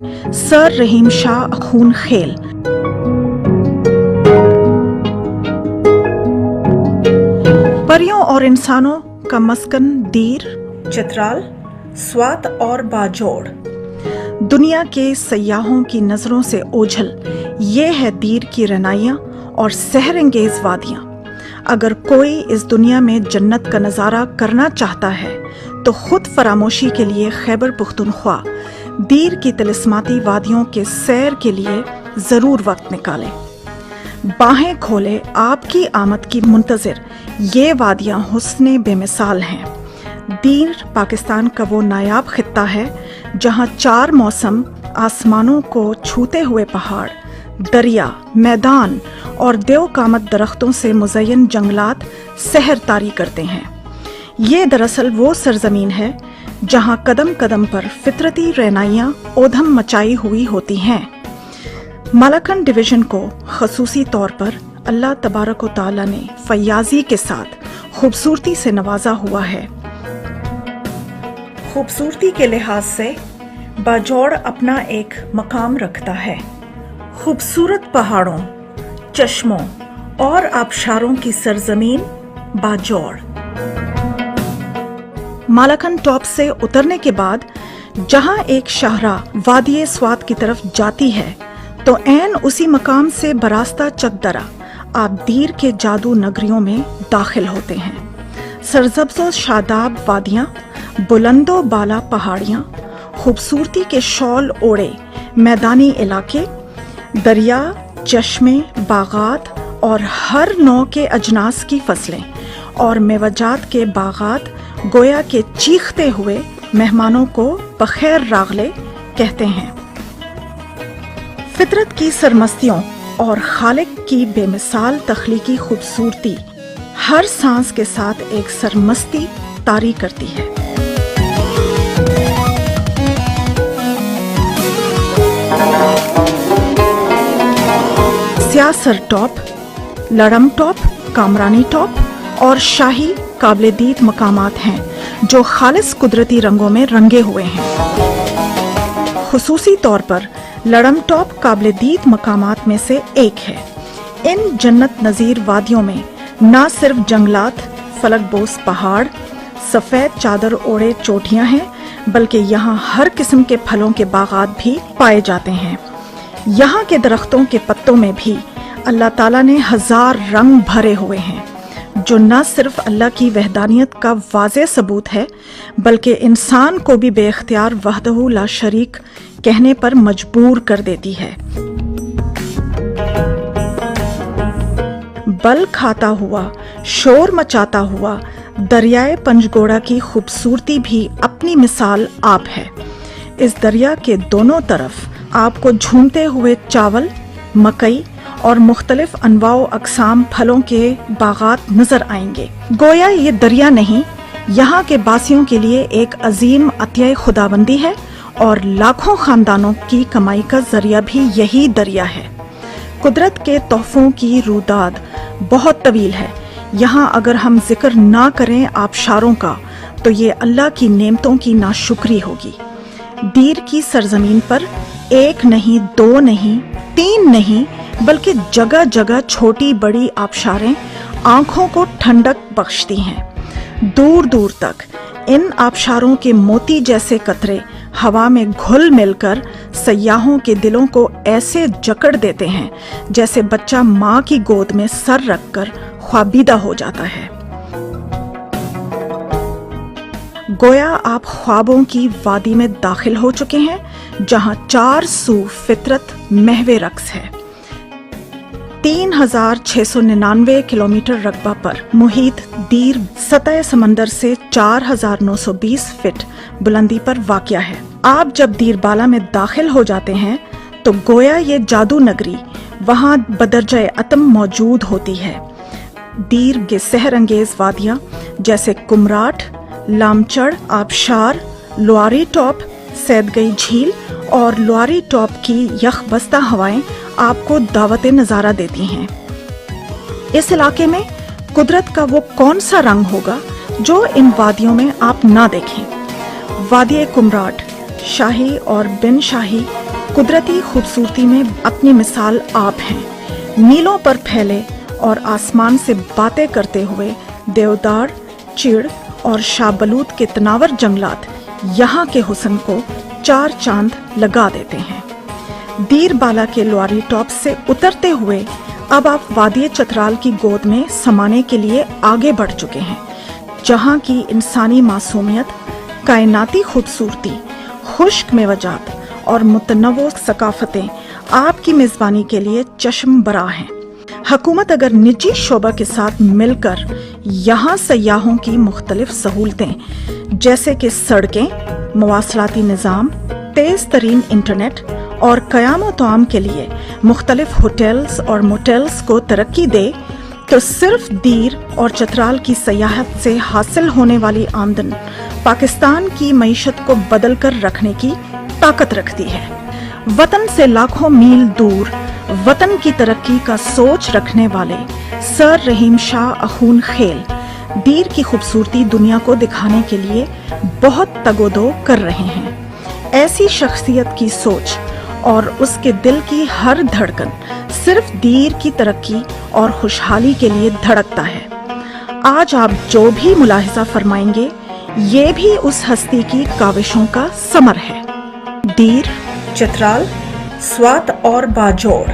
Sir रहीम शाह अखून खेल। परियों और इंसानों का मस्कन दीर, चित्राल, स्वात और बाजोड़। दुनिया के सयाहों की नजरों से ओझल ये है दीर की रनाइयाँ और सहरंगेज वादियाँ। अगर कोई इस दुनिया में जन्नत का नज़ारा करना चाहता है तो खुद फरामोशी के लिए खैबर पुख्तनख्वा दीर की तिलिस्माती वादियों के सैर के लिए ज़रूर वक्त निकालें। बाहें खोले आपकी आमद की मुंतज़िर ये वादियाँ हुस्ने बेमिसाल हैं। दीर पाकिस्तान का वो नायाब खित्ता है जहाँ 4 मौसम आसमानों को छूते हुए पहाड़, दरिया, मैदान और देवकामत दरख्तों से मुज़य्यन जंगलात सहर तारी करते हैं। ये दरअसल वो सरजमीन है जहाँ कदम कदम पर फितरती रहनाइयाँ ओधम मचाई हुई होती हैं। मालाकन डिवीज़न को खसूसी तौर पर अल्लाह तबारक व तआला ने फयाजी के साथ खूबसूरती से नवाजा हुआ है। खूबसूरती के लिहाज से बाजोड़ अपना एक मकाम रखता है। खूबसूरत पहाड़ों, चश्मों और आबशारों की सरजमीन बाजोड़। मालाकन टॉप से उतरने के बाद जहां एक शाहरा वादिये स्वात की तरफ जाती है तो ऐन उसी मकाम से बरास्ता चकदरा आप दीर के जादू नगरियों में दाखिल होते हैं। सरसब्ज़ो शादाब वादियाँ, बुलंदो बाला पहाड़ियाँ, खूबसूरती के शॉल ओढ़े मैदानी इलाके, दरिया, चश्मे, बागात और हर नौ के अजनास की फसलें और मेवजात के बागात गोया के चीखते हुए मेहमानों को बखैर रागले कहते हैं। फितरत की सरमस्तियों और खालिक की बेमिसाल तख्लीकी खूबसूरती हर सांस के साथ एक सरमस्ती तारी करती है। सियासर टॉप, लड़म टॉप, कामरानी टॉप और शाही काबिले दीद मकामात हैं जो खालिस कुदरती रंगों में रंगे हुए हैं। खुसूसी तौर पर लड़म टॉप काबिले दीद मकामात में से एक है। इन जन्नत नज़ीर वादियों में न सिर्फ जंगलात, फलकबोस पहाड़, सफ़ेद चादर ओढ़े चोटियां हैं, बल्कि यहाँ हर किस्म के फलों के बागात भी पाए जाते हैं। यहाँ के दरख्तों के पत्तों में भी अल्लाह ताला ने 1000 रंग भरे हुए हैं जो न सिर्फ अल्लाह की वहदानियत का वाज़े सबूत है बल्कि इंसान को भी बेख्तियार वहदहू ला शरीक कहने पर मजबूर कर देती है। बल खाता हुआ, शोर मचाता हुआ दरियाए पंजगोड़ा की खूबसूरती भी अपनी मिसाल आप है। इस दरिया के दोनों तरफ आपको झूमते हुए चावल, मकई और मुख्तलिफ अनवाओ अकसाम फलों के बागात नजर आएंगे। गोया ये दरिया नहीं, यहाँ के बासियों के लिए एक अजीम अतिया खुदाबंदी है और लाखों खानदानों की कमाई का जरिया भी यही दरिया है। कुदरत के तोहफों की रूदाद बहुत तवील है। यहाँ अगर हम जिक्र ना करें आबशारों का तो ये अल्लाह की नेमतों की नाशुक्री होगी। दीर की सरजमीन पर एक नहीं, 2 नहीं, 3 नहीं बल्कि जगह जगह छोटी बड़ी आबशारें आंखों को ठंडक बख्शती हैं। दूर दूर तक इन आबशारों के मोती जैसे कतरे हवा में घुल मिलकर सयाहों के दिलों को ऐसे जकड़ देते हैं जैसे बच्चा माँ की गोद में सर रखकर ख्वाबीदा हो जाता है। गोया आप ख्वाबों की वादी में दाखिल हो चुके हैं जहां 4 सू फितरत महवे रक्स है। 3699 किलोमीटर रकबा पर मुहित दीर सतह समंदर से 4920 फीट बुलंदी पर वाक़या है। आप जब दीर बाला में दाखिल हो जाते हैं तो गोया ये जादू नगरी वहाँ बदरजाए अतम मौजूद होती है। दीर के सहर अंगेज वादियाँ जैसे कुमराट, लामचड़ आबशार, लुआरी टॉप, सैदगई झील और लुआरी टॉप की यखबस्ता हवाएं आपको दावत नज़ारा देती हैं। इस इलाके में कुदरत का वो कौन सा रंग होगा जो इन वादियों में आप ना देखें। वादिये कुमराट शाही और बिन शाही कुदरती खूबसूरती में अपनी मिसाल आप हैं। मीलों पर फैले और आसमान से बातें करते हुए देवदार, चीड़ और शाहबलूत के तनावर जंगलात यहाँ के हुस्न को 4 चांद लगा देते हैं। दीर बाला के लोआरी टॉप से उतरते हुए अब आप वादी चतराल की गोद में समाने के लिए आगे बढ़ चुके हैं, जहाँ की इंसानी मासूमियत, कायनाती खूबसूरती, खुश्क मेवजात और मुतनव्वो सकाफतें आपकी मेज़बानी के लिए चश्म बरा हैं। हुकूमत अगर निजी शोबा के साथ मिलकर यहाँ सयाहों की मुख्तलिफ सहूलतें जैसे कि सड़कें, मवासलाती निज़ाम, तेज़ तरीन इंटरनेट और क़याम तआम के लिए मुख्तलिफ होटल्स और मोटेल्स को तरक्की दे तो सिर्फ दीर और चतराल की सयाहत से हासिल होने वाली आमदन पाकिस्तान की मईशत को बदल कर रखने की ताकत रखती है। वतन से लाखों मील दूर वतन की तरक्की का सोच रखने वाले सर रहीम शाह अखून खेल दीर की खूबसूरती दुनिया को दिखाने के लिए बहुत तगोदो कर रहे हैं। ऐसी शख्सियत की सोच और उसके दिल की हर धड़कन सिर्फ दीर की तरक्की और खुशहाली के लिए धड़कता है। आज आप जो भी मुलाहिजा फरमाएंगे ये भी उस हस्ती की काविशों का समर है। दीर, चतराल, स्वात और बाजोड़